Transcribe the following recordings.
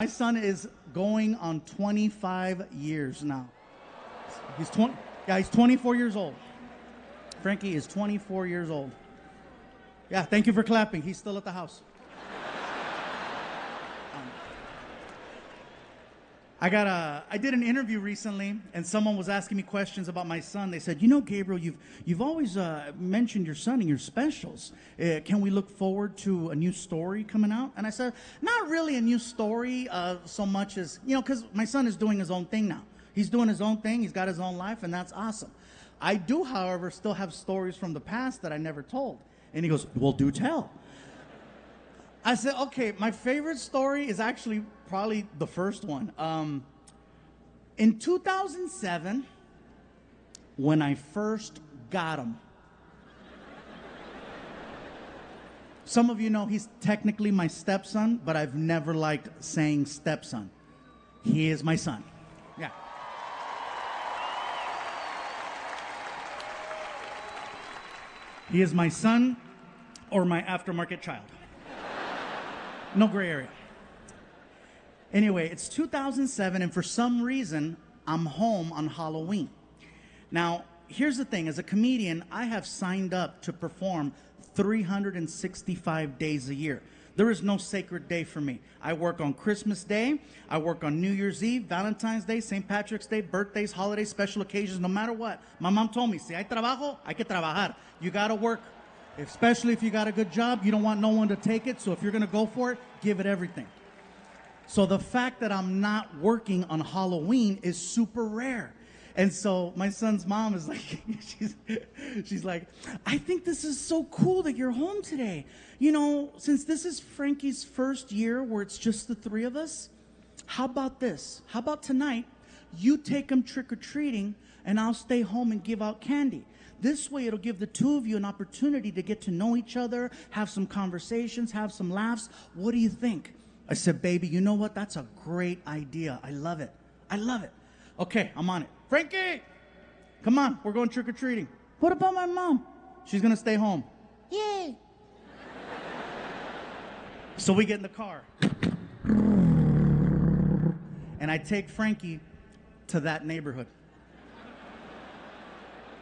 son is going on 25 years now. He's 20. Yeah, he's 24 years old. Frankie is 24 years old. Yeah, thank you for clapping. He's still at the house. I did an interview recently, and someone was asking me questions about my son. They said, Gabriel, you've always mentioned your son in your specials. Can we look forward to a new story coming out? And I said, not really a new story so much as, because my son is doing his own thing now. He's doing his own thing. He's got his own life, and that's awesome. I do, however, still have stories from the past that I never told. And he goes, well, do tell. I said, okay, my favorite story is actually probably the first one. In 2007, when I first got him, some of you know he's technically my stepson, but I've never liked saying stepson. He is my son. Yeah. He is my son or my aftermarket child. No gray area. Anyway, it's 2007, and for some reason, I'm home on Halloween. Now, here's the thing. As a comedian, I have signed up to perform 365 days a year. There is no sacred day for me. I work on Christmas Day. I work on New Year's Eve, Valentine's Day, St. Patrick's Day, birthdays, holidays, special occasions, no matter what. My mom told me, si hay trabajo, hay que trabajar. You got to work. Especially if you got a good job, you don't want no one to take it. So if you're going to go for it, give it everything. So the fact that I'm not working on Halloween is super rare. And so my son's mom is like, she's like, I think this is so cool that you're home today. Since this is Frankie's first year where it's just the three of us, how about this? How about tonight, you take him trick-or-treating and I'll stay home and give out candy. This way, it'll give the two of you an opportunity to get to know each other, have some conversations, have some laughs. What do you think? I said, baby, you know what? That's a great idea. I love it. I love it. Okay, I'm on it. Frankie, come on. We're going trick-or-treating. What about my mom? She's going to stay home. Yay. So we get in the car. And I take Frankie to that neighborhood.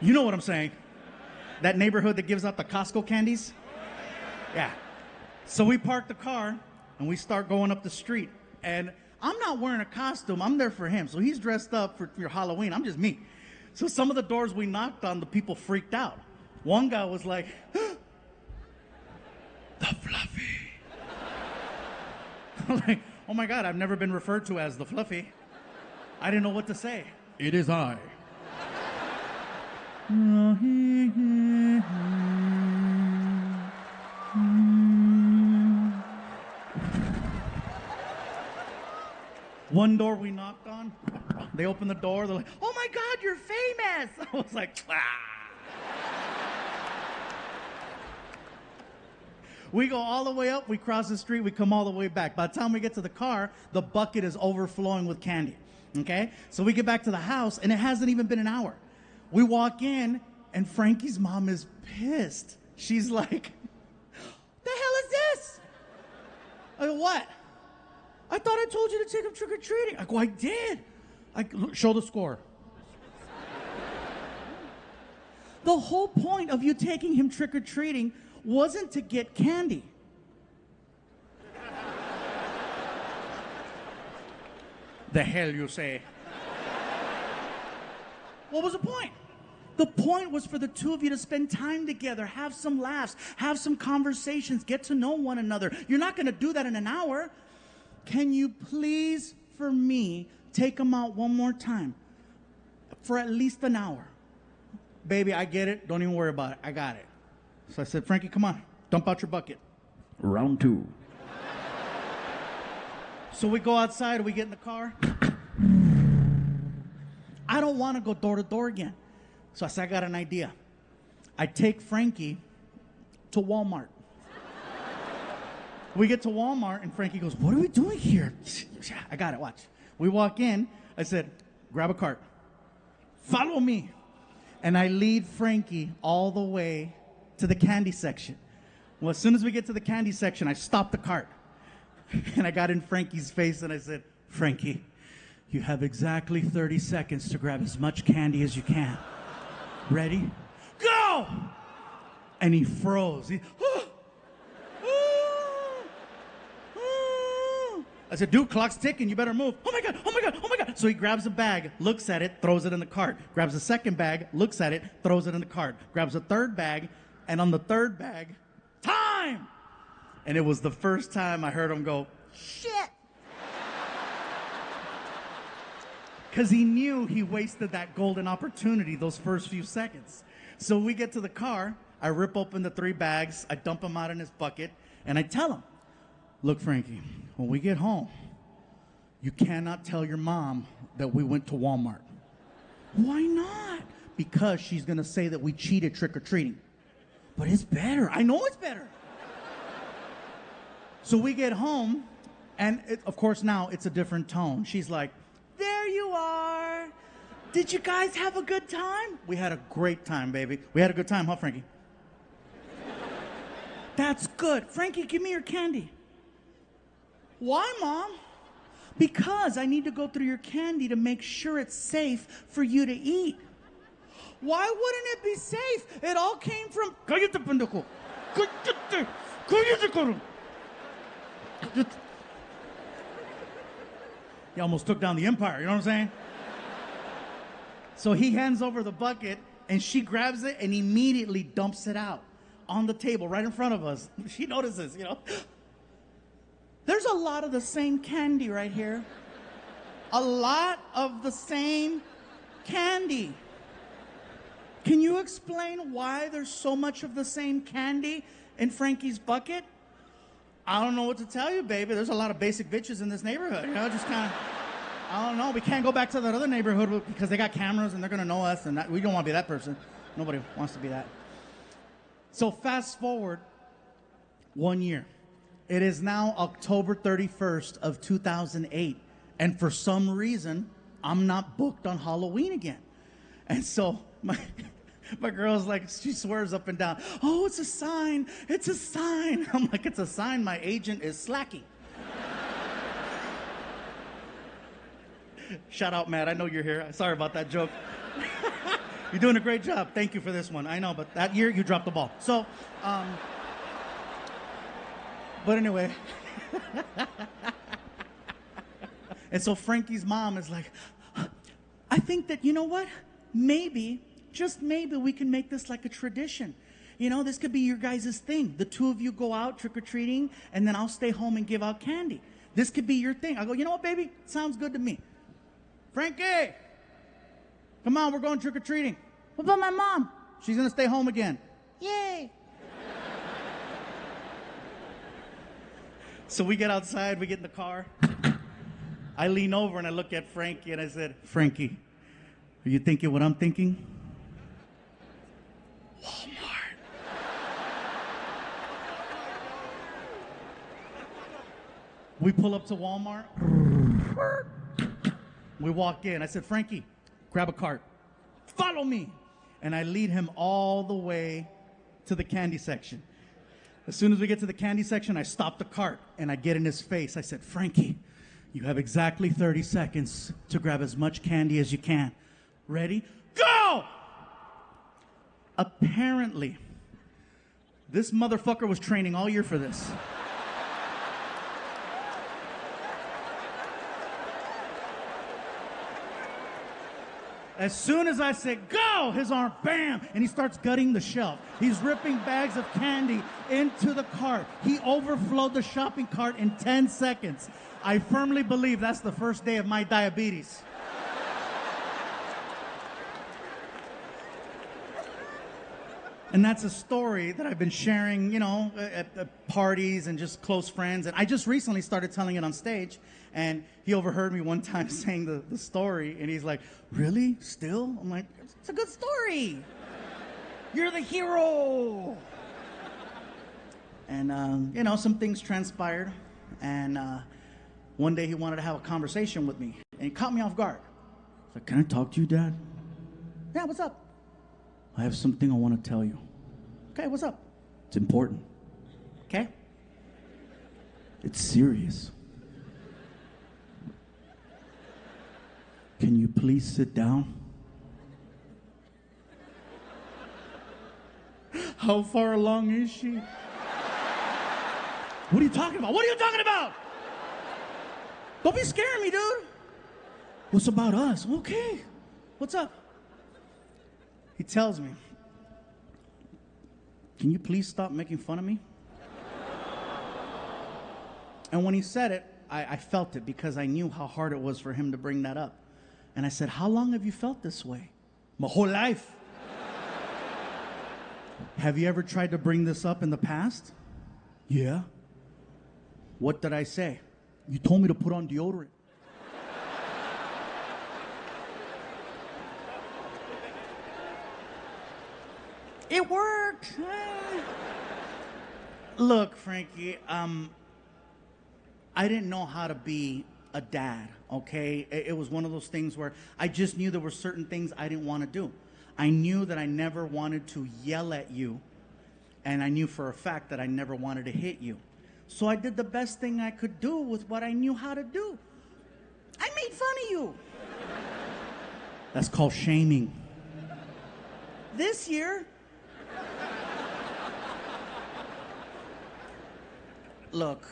You know what I'm saying. That neighborhood that gives out the Costco candies? Yeah. So we park the car and we start going up the street. And I'm not wearing a costume. I'm there for him. So he's dressed up for your Halloween. I'm just me. So some of the doors we knocked on, the people freaked out. One guy was like, the Fluffy. I'm like, oh my God, I've never been referred to as the Fluffy. I didn't know what to say. It is I. One door we knocked on, they opened the door, they're like, oh my God, you're famous. I was like, ah. We go all the way up, we cross the street, we come all the way back. By the time we get to the car, the bucket is overflowing with candy, okay? So we get back to the house, and it hasn't even been an hour. We walk in, and Frankie's mom is pissed. She's like, the hell is this? I go, what? I thought I told you to take him trick-or-treating. I go, I did. Show the score. The whole point of you taking him trick-or-treating wasn't to get candy. The hell you say? What was the point? The point was for the two of you to spend time together, have some laughs, have some conversations, get to know one another. You're not going to do that in an hour. Can you please, for me, take them out one more time for at least an hour? Baby, I get it. Don't even worry about it. I got it. So I said, Frankie, come on. Dump out your bucket. Round two. So we go outside, we get in the car. I don't want to go door to door again. So I said, I got an idea. I take Frankie to Walmart. We get to Walmart, and Frankie goes, what are we doing here? I got it, watch. We walk in. I said, grab a cart. Follow me. And I lead Frankie all the way to the candy section. Well, as soon as we get to the candy section, I stop the cart. And I got in Frankie's face and I said, Frankie, you have exactly 30 seconds to grab as much candy as you can. Ready? Go! And he froze. I said, dude, clock's ticking. You better move. Oh, my God, oh, my God, oh, my God. So he grabs a bag, looks at it, throws it in the cart. Grabs a second bag, looks at it, throws it in the cart. Grabs a third bag, and on the third bag, time! And it was the first time I heard him go, shit! Because he knew he wasted that golden opportunity those first few seconds. So we get to the car, I rip open the 3 bags, I dump them out in his bucket, and I tell him, look, Frankie, when we get home, you cannot tell your mom that we went to Walmart. Why not? Because she's going to say that we cheated trick-or-treating. But it's better. I know it's better. So we get home, and of course now it's a different tone. She's like, there you are. Did you guys have a good time? We had a great time, baby. We had a good time, huh, Frankie? That's good. Frankie, give me your candy. Why, Mom? Because I need to go through your candy to make sure it's safe for you to eat. Why wouldn't it be safe? It all came from... Cállate, pendejo. Cállate. Cállate, cabrón. He almost took down the empire, you know what I'm saying? So he hands over the bucket, and she grabs it and immediately dumps it out on the table right in front of us. She notices, you know. There's a lot of the same candy right here. A lot of the same candy. Can you explain why there's so much of the same candy in Frankie's bucket? I don't know what to tell you, baby. There's a lot of basic bitches in this neighborhood, you know, just kind of, I don't know. We can't go back to that other neighborhood because they got cameras and they're going to know us, and we don't want to be that person. Nobody wants to be that. So fast forward 1 year. It is now October 31st of 2008, and for some reason, I'm not booked on Halloween again. And so my girl's like, she swears up and down, oh, it's a sign, it's a sign. I'm like, it's a sign my agent is slacking. Shout out, Matt, I know you're here. Sorry about that joke. You're doing a great job. Thank you for this one. I know, but that year you dropped the ball. So, but anyway. And so Frankie's mom is like, I think that, you know what? Maybe, just maybe we can make this like a tradition. You know, this could be your guys' thing. The two of you go out trick-or-treating, and then I'll stay home and give out candy. This could be your thing. I go, you know what, baby? Sounds good to me. Frankie, come on, we're going trick-or-treating. What about my mom? She's going to stay home again. Yay. So we get outside, we get in the car. I lean over and I look at Frankie and I said, Frankie, are you thinking what I'm thinking? Walmart. We pull up to Walmart. We walk in. I said, Frankie, grab a cart. Follow me. And I lead him all the way to the candy section. As soon as we get to the candy section, I stop the cart and I get in his face. I said, Frankie, you have exactly 30 seconds to grab as much candy as you can. Ready? Go! Apparently, this motherfucker was training all year for this. As soon as I said, go, his arm, bam, and he starts gutting the shelf. He's ripping bags of candy into the cart. He overflowed the shopping cart in 10 seconds. I firmly believe that's the first day of my diabetes. And that's a story that I've been sharing, you know, at parties and just close friends. And I just recently started telling it on stage. And he overheard me one time saying the story. And he's like, really? Still? I'm like, it's a good story. You're the hero. And, you know, some things transpired. And one day he wanted to have a conversation with me. And he caught me off guard. He's like, can I talk to you, Dad? Yeah, what's up? I have something I want to tell you. Okay, what's up? It's important. Okay? It's serious. Can you please sit down? How far along is she? What are you talking about? What are you talking about? Don't be scaring me, dude. What's about us? Okay. What's up? He tells me, can you please stop making fun of me? And when he said it, I felt it because I knew how hard it was for him to bring that up. And I said, how long have you felt this way? My whole life. Have you ever tried to bring this up in the past? Yeah. What did I say? You told me to put on deodorant. It worked. Look, Frankie, I didn't know how to be a dad, okay? It was one of those things where I just knew there were certain things I didn't want to do. I knew that I never wanted to yell at you, and I knew for a fact that I never wanted to hit you. So I did the best thing I could do with what I knew how to do. I made fun of you. That's called shaming. This year, look,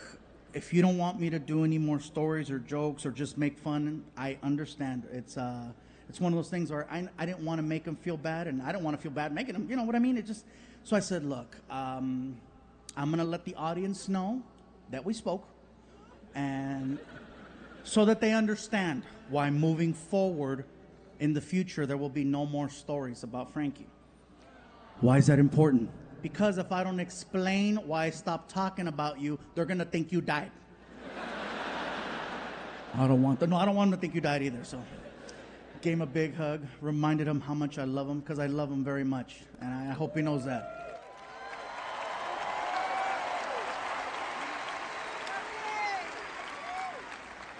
if you don't want me to do any more stories or jokes or just make fun, I understand. It's one of those things where I didn't want to make him feel bad, and I don't want to feel bad making him, you know what I mean? So I said, look, I'm going to let the audience know that we spoke, and so that they understand why moving forward in the future there will be no more stories about Frankie. Why is that important? Because if I don't explain why I stopped talking about you, they're going to think you died. I don't want them to think you died either, so gave him a big hug, reminded him how much I love him, because I love him very much, and I hope he knows that.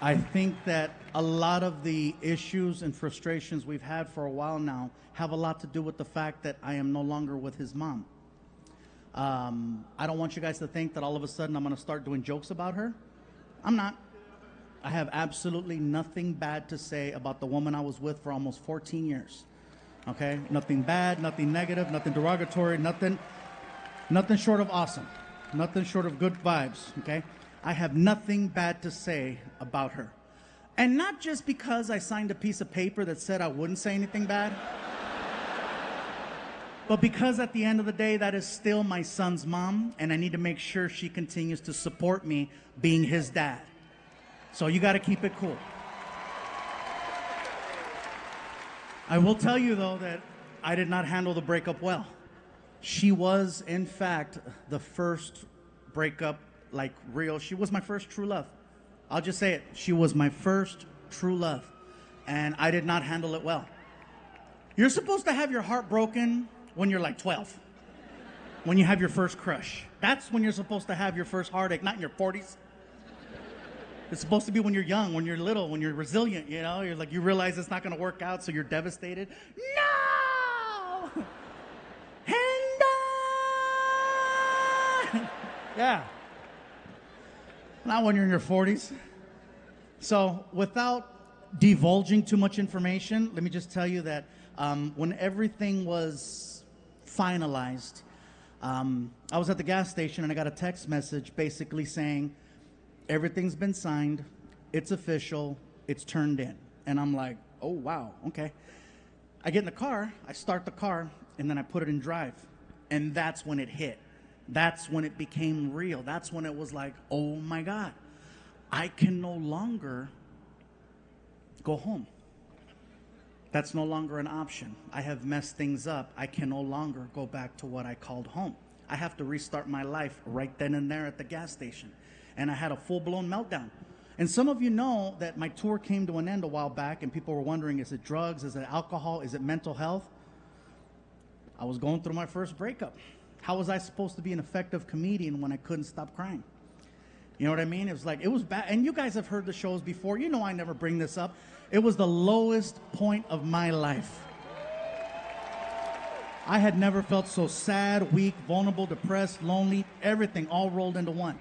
I think that a lot of the issues and frustrations we've had for a while now have a lot to do with the fact that I am no longer with his mom. I don't want you guys to think that all of a sudden I'm going to start doing jokes about her. I'm not. I have absolutely nothing bad to say about the woman I was with for almost 14 years. Okay? Nothing bad, nothing negative, nothing derogatory, nothing short of awesome. Nothing short of good vibes. Okay? I have nothing bad to say about her. And not just because I signed a piece of paper that said I wouldn't say anything bad, but because at the end of the day, that is still my son's mom, and I need to make sure she continues to support me being his dad. So you got to keep it cool. I will tell you, though, that I did not handle the breakup well. She was, in fact, the first breakup, like real. She was my first true love. I'll just say it. She was my first true love, and I did not handle it well. You're supposed to have your heart broken when you're like 12, when you have your first crush. That's when you're supposed to have your first heartache, not in your 40s. It's supposed to be when you're young, when you're little, when you're resilient, you know? You're like, you realize it's not going to work out, so you're devastated. No! And yeah. Not when you're in your 40s. So without divulging too much information, let me just tell you that when everything was finalized, I was at the gas station and I got a text message basically saying, everything's been signed, it's official, it's turned in. And I'm like, oh, wow, okay. I get in the car, I start the car, and then I put it in drive. And that's when it hit. That's when it became real. That's when it was like, oh my God, I can no longer go home. That's no longer an option. I have messed things up. I can no longer go back to what I called home. I have to restart my life right then and there at the gas station. And I had a full-blown meltdown. And some of you know that my tour came to an end a while back, and people were wondering, is it drugs? Is it alcohol? Is it mental health? I was going through my first breakup. How was I supposed to be an effective comedian when I couldn't stop crying? You know what I mean? It was like, it was bad. And you guys have heard the shows before. You know I never bring this up. It was the lowest point of my life. I had never felt so sad, weak, vulnerable, depressed, lonely, everything all rolled into one.